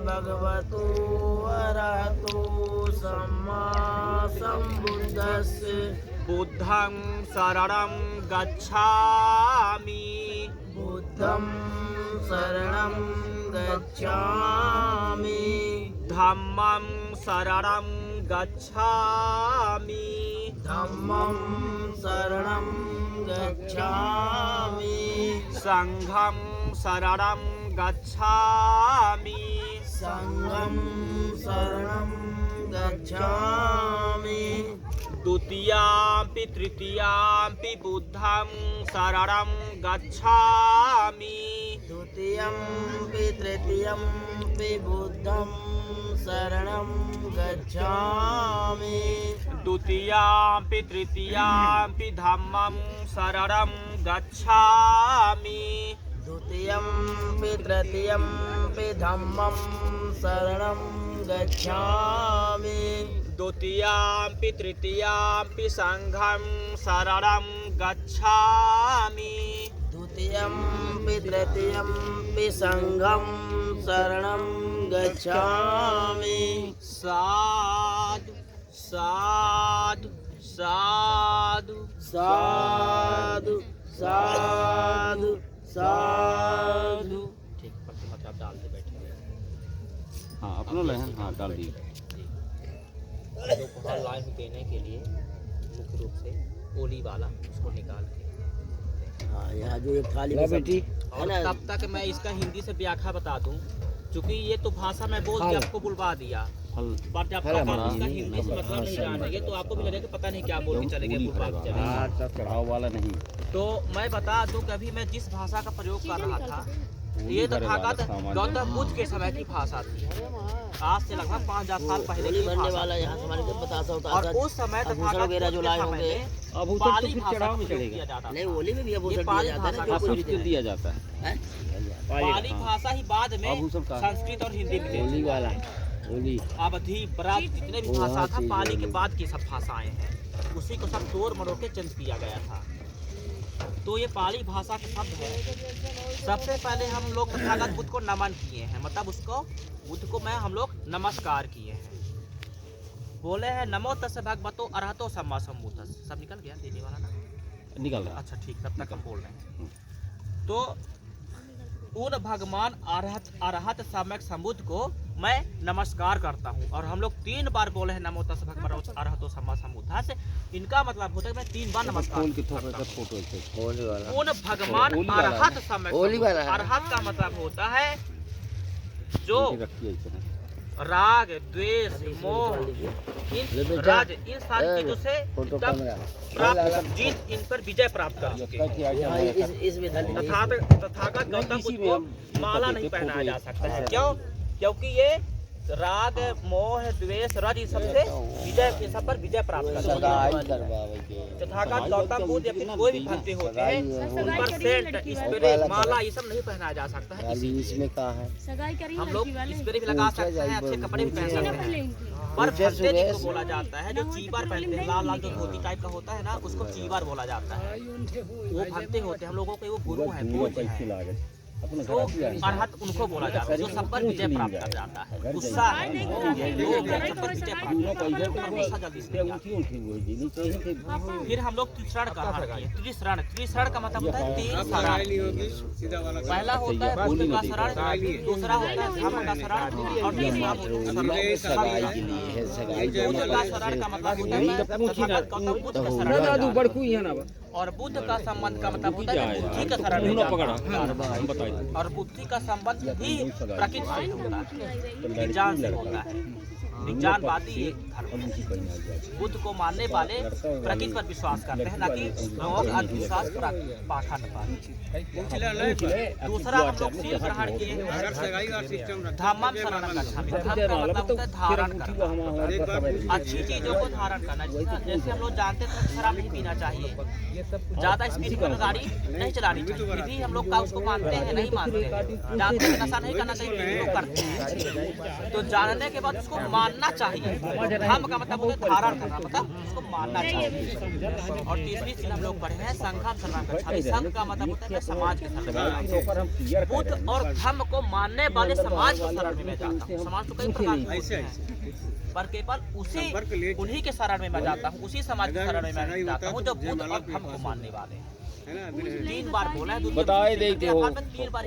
भगवतो अरहतो सम्मा सम्बुद्धस्य बुद्धं शरणं गच्छामि बुद्धं शरणं गच्छामि धम्मं शरणं गच्छामि धम्मं शरणं गच्छामि संघं शरणं गच्छामि संघं शरणं गच्छामि द्वितीयाम्पि तृतीयाम्पि बुद्धं शरणं गच्छामि द्वितीयम्पि तृतीयम्पि बुद्धं शरणं गच्छामि द्वितीयाम्पि तृतीयाम्पि धम्मं शरणं गच्छामि द्वितीयम्पि तृतीयम्पि धम्मं शरणं गच्छामि द्वितीयाम्पि तृतीयाम्पि संघं शरणं गच्छामि द्वितीयम्पि तृतीयम्पि संघं शरणं गच्छामि साधु साधु साधु साधु साधु साधु। ठीक मतलब डालते बैठे हाँ अपना लहन हाँ डाल दी। उपहार लाए हूँ देने के लिए मुख्य रूप से ओली वाला उसको निकाल के। हाँ यहाँ जो एक थाली में बेटी और तब तक मैं इसका हिंदी से व्याख्या बता दूं, क्योंकि ये तो भाषा में बोल के आपको बुलवा दिया, पर जब तक आप इसका हिंदी से मतलब नहीं जानेंगे तो आपको भी लगेगा पता नहीं क्या बोल के चले गए, बुलवा के चले गए। चढ़ाव वाला नहीं। तो मैं बता दूं कि अभी मैं जिस भाषा का प्रयोग कर रहा था ये तथागत गौतम बुद्ध के समय की भाषा थी, आज से लगभग 5000 साल पहले की बनने भाषा वाला यहाँ हमारे को बतासा होता और उस समय तथागत वगैरह जो लाए होंगे आभूषण तो पाली फिर भाषा चढ़ाव का में प्रयोग चढ़ेगा। किया जाता नहीं था। होली में भी आभूषण ये दिया पाली जाता है ना, भाषा जो कुछ कुछ दिया जाता है। हैं? पाली भाषा ही बाद में आभूषण का संस्कृत और हिंदी में होली वाला होली अवधि ब्रज जितने भी भाषा था पाली के बाद की सब भाषाएं हैं, उसी को सब तोड़ मरोड़ के चेंज किया गया था। तो ये पाली भाषा के शब्द है। सबसे पहले हम लोग तथागत बुद्ध को नमन किए हैं, मतलब उसको बुद्ध को मैं हम लोग नमस्कार किए हैं, बोले हैं नमो तस् भगवतो अरहतो सम्मा सम्बुद्धस्स। सब निकल गया देने वाला ना, निकल रहा है। अच्छा ठीक, तब तक हम बोल रहे हैं। तो उन भगवान अरहत सम्यक सम्बुद्ध को मैं नमस्कार करता हूँ, और हम लोग 3 बार बोले हैं नमो तस् भगवतो अरहतो सम्मा सम्बुद्धस्स। इनका मतलब होता है मैं 3 बार नमस्कार फोन की करता थोड़ा हूँ। फोटो होली वाला उन भगवान अरहत सम्यक होली वाला है। अरहत का मतलब होता है जो रखिए इतना। राग द्वेष मोह इन राज इन सारी चीजों से प्राप्त जीत, इन पर विजय प्राप्त कर सके। यहाँ इसमें धन तथागत गौतम बुद्ध को माला नहीं पहनाया जा सकता है, क्यों? क्योंकि ये राग मोह द्वेष रज इन सब से विजय, इन सब पर विजय प्राप्त कर सकता है। तथागत गौतम बुद्ध या फिर कोई भी भक्ति होते हैं उन पर सेंट स्प्रे माला ये सब नहीं पहनाया जा सकता है। इसमें कहा है हम लोग स्प्रे भी लगा सकते हैं, अच्छे कपड़े भी पहन सकते हैं, पर भंते जिसको बोला जाता है जो चीबार पहनते हैं, लाल लाल जो धोती टाइप का होता है ना, उसको चीबार बोला जाता है। वो भंते होते हैं हम लोगों के, वो गुरु है, पूज्य है। तो अरहत उनको बोला जाता है जो सब पर विजय प्राप्त कर जाता है। गुस्सा है वो सब पर विजय प्राप्त गुस्सा जल्दी से नहीं आता। फिर हम लोग त्रिशरण का धारण किए। त्रिशरण का मतलब होता है 3 शरण। पहला होता है बुद्ध का शरण, दूसरा होता है धम्म का शरण, और तीसरा बुद्ध का शरण का मतलब होता है गौतम बुद्ध का शरण, और बुद्ध का संबंध का मतलब होता है बुद्धि का शरण। और बुद्धि का संबंध भी प्रकृति से होता है, विज्ञान से होता है। विज्ञानवादी एक धर्म है। बुद्ध को मानने वाले प्रकृति पर विश्वास करते हैं, ना कि लोग अंधविश्वास पाखंड पर। दूसरा हम लोग शील ग्रहण किए, धम्मं शरणं गच्छामि। धम्म का मतलब होता है धारण करना, अच्छी चीजों को धारण करना। जैसे हम लोग जानते हैं शराब नहीं पीना चाहिए, ज्यादा स्पीड में गाड़ी नहीं चलानी चाहिए। फिर भी हम लोग का उसको मानते हैं, नहीं मानते हैं, जानते हैं नशा नहीं करना चाहिए, फिर भी लोग करते हैं। तो जानने के बाद उसको मानना चाहिए। धम्म का मतलब होता है धारण करना, मतलब उसको मानना चाहिए। और तीसरी चीज हम लोग पढ़े हैं संघम शरणं गच्छामि। संघ का मतलब होता है मैं समाज के शरण। बुद्ध और धम्म को मानने वाले समाज को शरण में मैं जाता हूँ। समाज तो कई प्रकार के होते हैं, पर केवल उसी उन्हीं के शरण में मैं जाता हूँ, उसी समाज के शरण में मैं जाता हूँ जो बुद्ध और धम्म को मानने वाले हैं। 3 बार बोला है, बताए देते हो। 3 बार